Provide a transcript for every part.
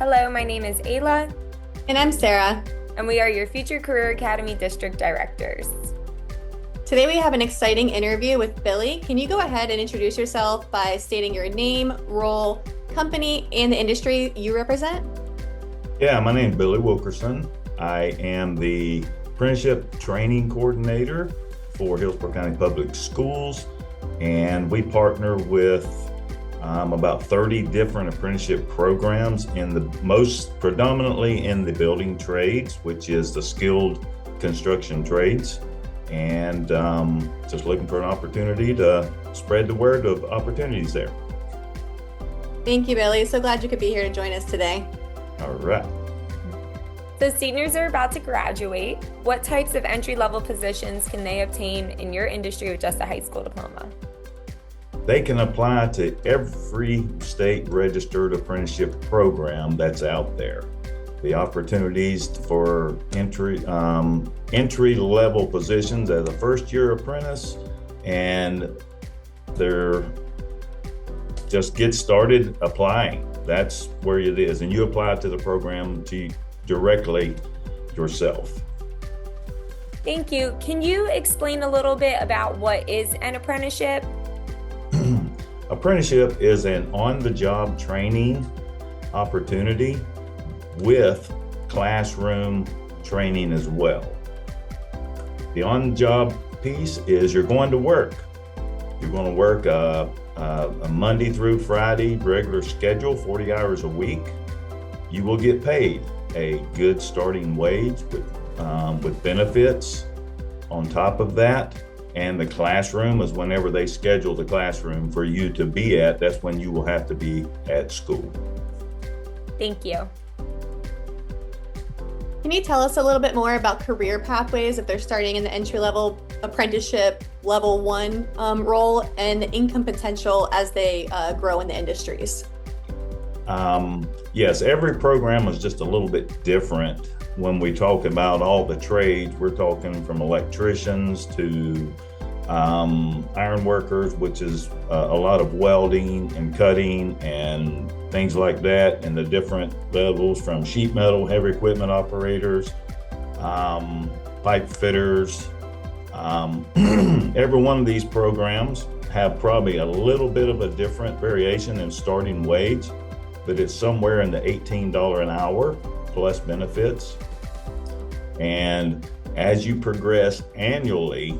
Hello, my name is Ayla, And I'm Sarah. and we are your Future Career Academy District Directors. Today we have an exciting interview with Billy. Can you go ahead and introduce yourself by stating your name, role, company, and the industry you represent? Yeah, my name is Billy Wilkerson. I am the Apprenticeship Training Coordinator for Hillsborough County Public Schools, and we partner with about 30 different apprenticeship programs in the most predominantly in the building trades, which is the skilled construction trades, and just looking for an opportunity to spread the word of opportunities there. Thank you, Billy. So glad you could be here to join us today. All right. So seniors are about to graduate. What types of entry-level positions can they obtain in your industry with just a high school diploma? They can apply to every state registered apprenticeship program that's out there. The opportunities for entry level positions as a first year apprentice, and they're just get started applying. That's where it is, and you apply to the program directly yourself. Thank you. Can you explain a little bit about what is an apprenticeship? Apprenticeship is an on-the-job training opportunity with classroom training as well. The on-the-job piece is you're going to work. You're going to work a Monday through Friday regular schedule, 40 hours a week. You will get paid a good starting wage with benefits on top of that. And the classroom is whenever they schedule the classroom for you to be at, that's when you will have to be at school. Thank you. Can you tell us a little bit more about career pathways if they're starting in the entry-level apprenticeship level 1 role, and the income potential as they grow in the industries? Yes, every program is just a little bit different. When we talk about all the trades, we're talking from electricians to iron workers, which is a lot of welding and cutting and things like that, and the different levels from sheet metal, heavy equipment operators, pipe fitters. Every one of these programs have probably a little bit of a different variation in starting wage, but it's somewhere in the $18 an hour plus benefits. And as you progress annually,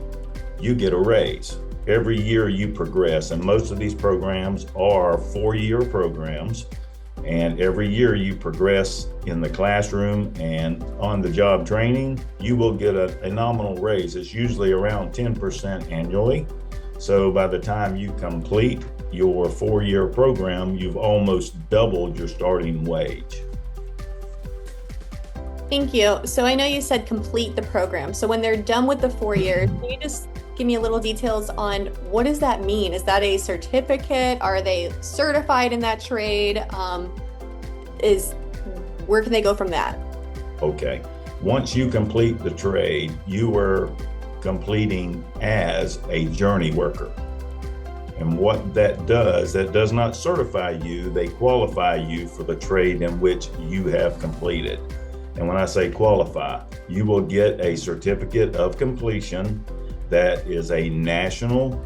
you get a raise. Every year you progress, and most of these programs are 4-year programs. And every year you progress in the classroom and on the job training, you will get a nominal raise. It's usually around 10% annually. So by the time you complete your 4-year program, you've almost doubled your starting wage. Thank you. So I know you said complete the program. So when they're done with the 4 years, can you just give me a little details on what does that mean? Is that a certificate? Are they certified in that trade? Where can they go from that? Okay. Once you complete the trade, you are completing as a journey worker. And what that does not certify you, they qualify you for the trade in which you have completed. And when I say qualify, you will get a certificate of completion that is a national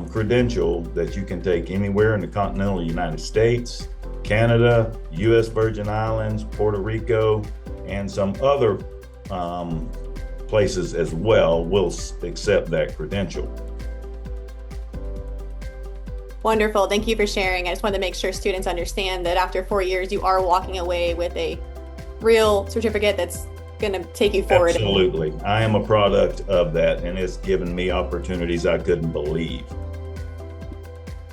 credential that you can take anywhere in the continental United States, Canada, U.S. Virgin Islands, Puerto Rico, and some other places as well will accept that credential. Wonderful. Thank you for sharing. I just wanted to make sure students understand that after 4 years, you are walking away with a real certificate that's going to take you forward. Absolutely. I am a product of that, and it's given me opportunities I couldn't believe.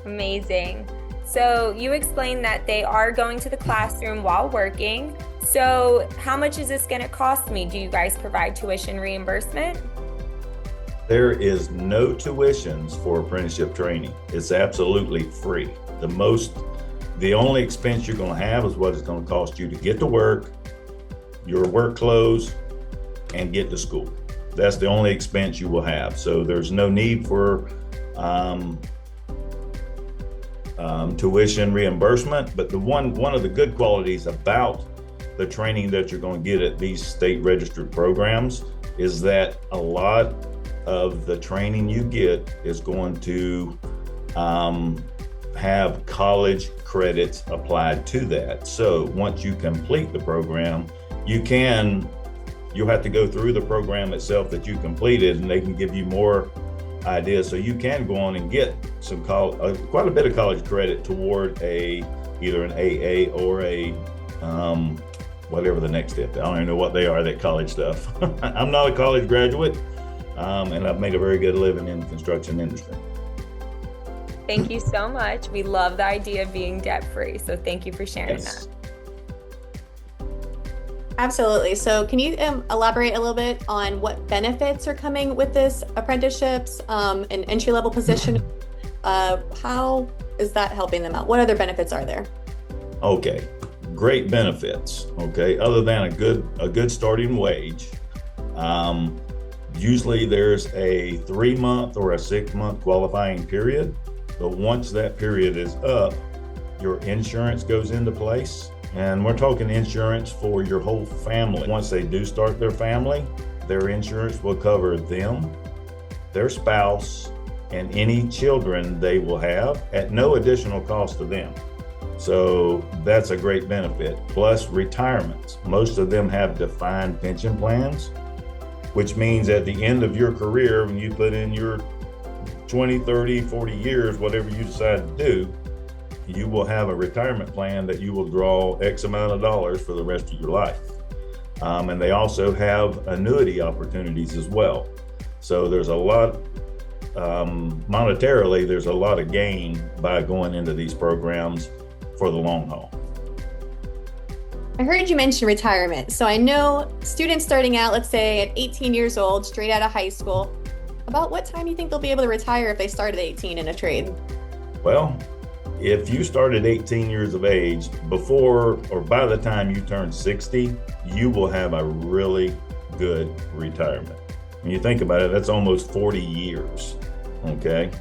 Amazing. So you explained that they are going to the classroom while working. So how much is this going to cost me? Do you guys provide tuition reimbursement? There is no tuitions for apprenticeship training. It's absolutely free. The only expense you're going to have is what it's going to cost you to get to work, your work clothes, and get to school. That's the only expense you will have. So there's no need for tuition reimbursement. But one of the good qualities about the training that you're going to get at these state registered programs is that a lot of the training you get is going to have college credits applied to that. So once you complete the program, you'll have to go through the program itself that you completed, and they can give you more ideas. So you can go on and get some quite a bit of college credit toward either an AA or a whatever the next step. I don't even know what they are, that college stuff. I'm not a college graduate, and I've made a very good living in the construction industry. Thank you so much. We love the idea of being debt-free. So thank you for sharing Yes. that. Absolutely. So can you elaborate a little bit on what benefits are coming with this apprenticeships, an entry-level position? How is that helping them out? What other benefits are there? Okay, great benefits. Okay, other than a good starting wage, usually there's a 3-month or a 6-month qualifying period. But once that period is up, your insurance goes into place. And we're talking insurance for your whole family. Once they do start their family, their insurance will cover them, their spouse, and any children they will have at no additional cost to them. So that's a great benefit. Plus retirements. Most of them have defined pension plans, which means at the end of your career, when you put in your 20, 30, 40 years, whatever you decide to do, you will have a retirement plan that you will draw X amount of dollars for the rest of your life. And they also have annuity opportunities as well. So there's a lot, monetarily, there's a lot of gain by going into these programs for the long haul. I heard you mention retirement. So I know students starting out, let's say at 18 years old, straight out of high school, about what time do you think they'll be able to retire if they start at 18 in a trade? Well, if you start at 18 years of age, before or by the time you turn 60, you will have a really good retirement. When you think about it, that's almost 40 years, okay,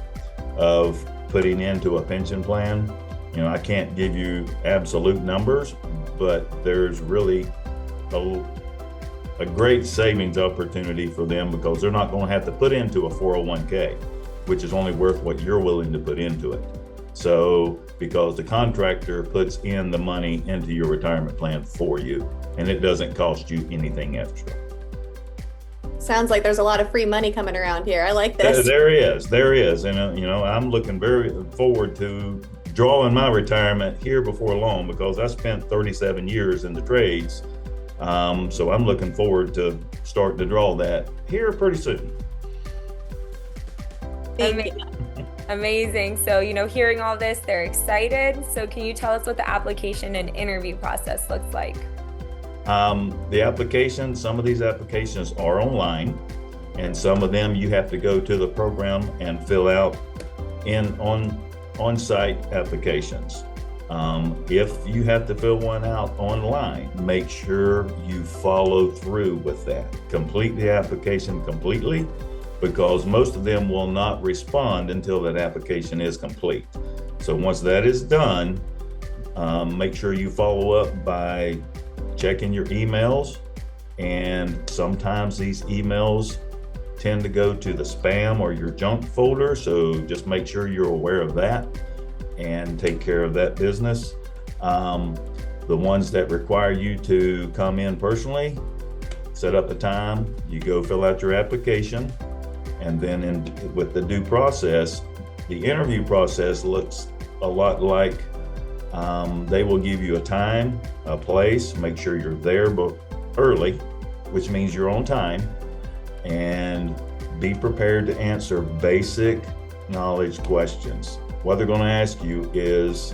of putting into a pension plan. You know, I can't give you absolute numbers, but there's really a great savings opportunity for them because they're not going to have to put into a 401k, which is only worth what you're willing to put into it. So, because the contractor puts in the money into your retirement plan for you, and it doesn't cost you anything extra. Sounds like there's a lot of free money coming around here. I like this. There is. And, you know, I'm looking very forward to drawing my retirement here before long because I spent 37 years in the trades. So I'm looking forward to starting to draw that here pretty soon. Amazing. So, hearing all this, they're excited. So can you tell us what the application and interview process looks like? Some of these applications are online, and some of them you have to go to the program and fill out on-site applications. If you have to fill one out online, make sure you follow through with that. Complete the application completely, because most of them will not respond until that application is complete. So once that is done, make sure you follow up by checking your emails. And sometimes these emails tend to go to the spam or your junk folder. So just make sure you're aware of that and take care of that business. The ones that require you to come in personally, set up a time, you go fill out your application. And then with the due process, the interview process looks a lot like they will give you a time, a place, make sure you're there early, which means you're on time, and be prepared to answer basic knowledge questions. What they're going to ask you is,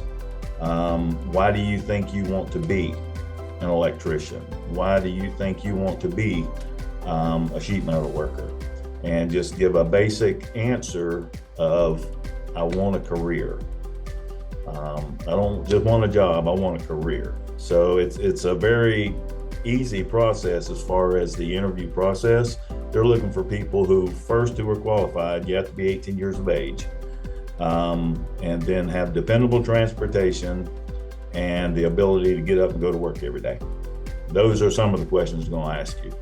why do you think you want to be an electrician? Why do you think you want to be a sheet metal worker? And just give a basic answer of, I want a career. I don't just want a job, I want a career. So it's a very easy process as far as the interview process. They're looking for people who are qualified. You have to be 18 years of age. and then have dependable transportation and the ability to get up and go to work every day. Those are some of the questions I'm going to ask you.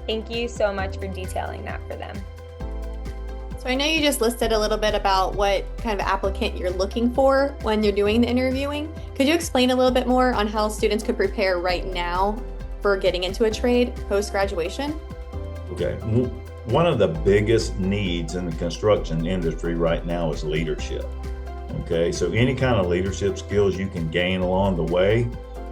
Thank you so much for detailing that for them. So I know you just listed a little bit about what kind of applicant you're looking for when you're doing the interviewing. Could you explain a little bit more on how students could prepare right now for getting into a trade post-graduation? Okay. One of the biggest needs in the construction industry right now is leadership. Okay. So any kind of leadership skills you can gain along the way,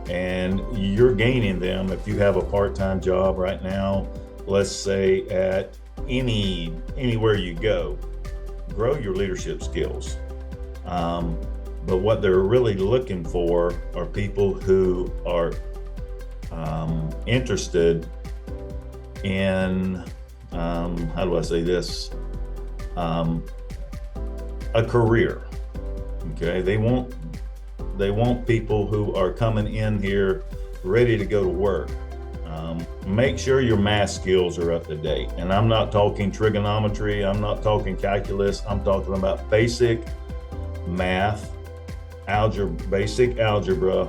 and you're gaining them if you have a part-time job right now, let's say at anywhere you go, grow your leadership skills. But what they're really looking for are people who are interested in, how do I say this? A career. Okay, they want people who are coming in here ready to go to work. Make sure your math skills are up to date. And I'm not talking trigonometry, I'm not talking calculus, I'm talking about basic math, basic algebra,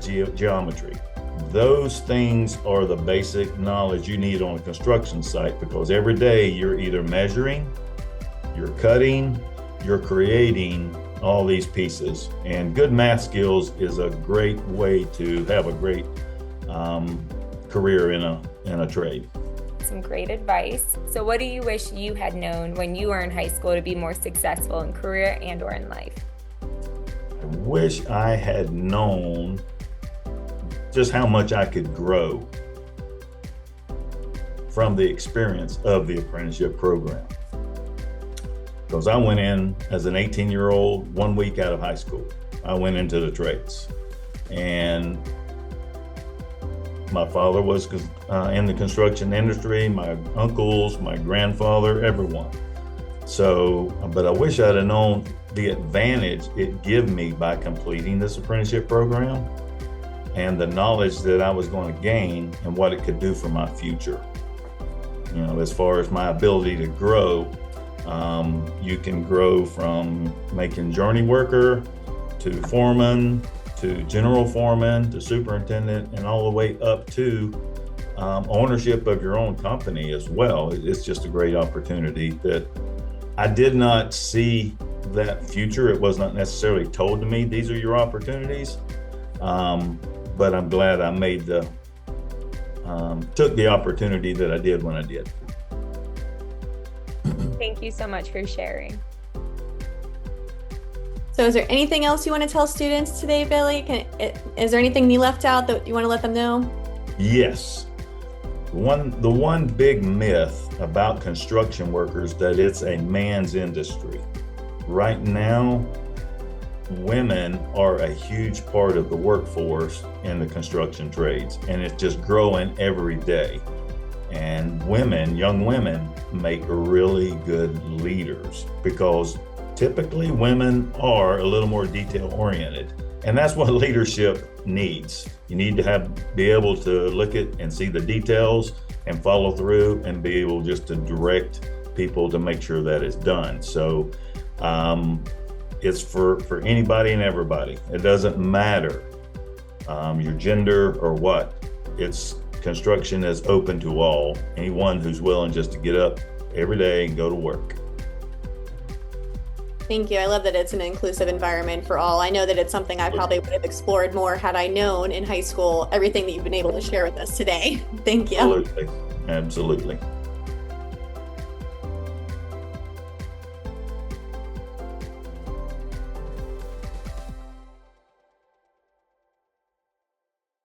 geometry. Those things are the basic knowledge you need on a construction site, because every day you're either measuring, you're cutting, you're creating all these pieces. And good math skills is a great way to have a great career in a trade. Some great advice. So what do you wish you had known when you were in high school to be more successful in career and or in life? I wish I had known just how much I could grow from the experience of the apprenticeship program. Because I went in as an 18-year-old, 1 week out of high school. I went into the trades. And my father was in the construction industry, my uncles, my grandfather, everyone. So, but I wish I'd have known the advantage it gave me by completing this apprenticeship program and the knowledge that I was going to gain and what it could do for my future. You know, as far as my ability to grow, you can grow from making journey worker to foreman, to general foreman, to superintendent, and all the way up to ownership of your own company as well. It's just a great opportunity that I did not see that future. It was not necessarily told to me, these are your opportunities. But I'm glad I took the opportunity that I did when I did. Thank you so much for sharing. So is there anything else you want to tell students today, Billy? Is there anything you left out that you want to let them know? Yes. The one big myth about construction workers that it's a man's industry. Right now, women are a huge part of the workforce in the construction trades, and it's just growing every day. And women, young women, make really good leaders because typically women are a little more detail oriented, and that's what leadership needs. You need to be able to look at and see the details and follow through and be able just to direct people to make sure that it's done. So it's for anybody and everybody. It doesn't matter your gender or what. Construction is open to all, anyone who's willing just to get up every day and go to work. Thank you. I love that it's an inclusive environment for all. I know that it's something I probably would have explored more had I known in high school everything that you've been able to share with us today. Thank you. Absolutely. Absolutely.